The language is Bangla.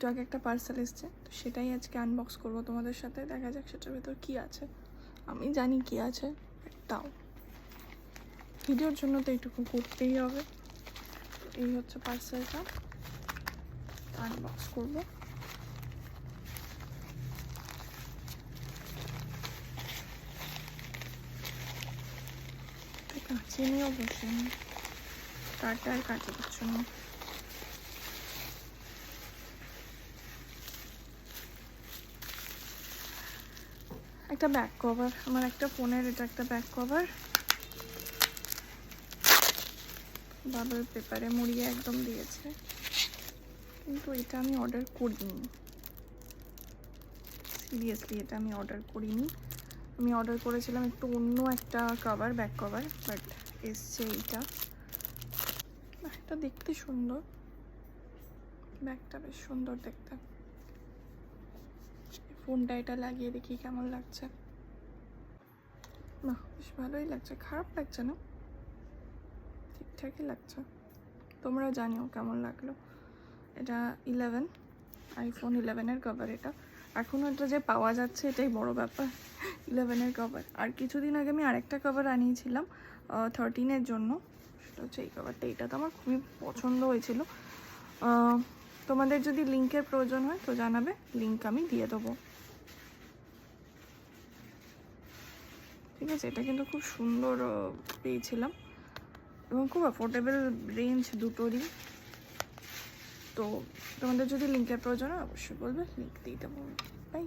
তো আগে একটা পার্সেল এসছে, তো সেটাই আজকে আনবক্স করবো তোমাদের সাথে। দেখা যাক সেটার ভেতর কী আছে। আমি জানি কী আছে, তাও ভিডিওর জন্য তো এইটুকু করতেই হবে। এই হচ্ছে পার্সেলটা, আনবক্স করবো। কাছে নিয়েও বসে কাটা আর কাটে দিচ্ছ না। একটা ব্যাক কভার, আমার একটা ফোনের এটা একটা ব্যাক কভার, বাবল পেপারে মুড়িয়ে একদম দিয়েছে, কিন্তু এটা আমি অর্ডার করিনি। সিরিয়াসলি এটা আমি অর্ডার করিনি। আমি অর্ডার করেছিলাম একটু অন্য একটা কভার, ব্যাক কভার, বাট এসছে এইটা। ব্যাগটা দেখতে সুন্দর, ব্যাগটা বেশ সুন্দর দেখতে। ফোনটা এটা লাগিয়ে দেখি কেমন লাগছে। না, বেশ ভালোই লাগছে, খারাপ লাগছে না, ঠিকঠাকই লাগছে। তোমরা জানিও কেমন লাগলো। এটা 11, আইফোন 11-এর কভার। এটা এখনও এটা যে পাওয়া যাচ্ছে এটাই বড় ব্যাপার, 11-এর কভার। আর কিছুদিন আগে আমি আরেকটা কভার আনিয়েছিলাম 13-এর জন্য, সেটা হচ্ছে এই কভারটা। এটা তো আমার খুবই পছন্দ হয়েছিল। তোমাদের যদি লিঙ্কের প্রয়োজন হয় তো জানাবে, লিঙ্ক আমি দিয়ে দেবো। ঠিক আছে, এটা কিন্তু খুব সুন্দর পেয়েছিলাম এবং খুব অ্যাফোর্ডেবল রেঞ্জ দুটোরই। তো তোমাদের যদি লিঙ্কের প্রয়োজন হয় অবশ্যই বলবে, লিঙ্ক দিয়ে দেবো। বাই।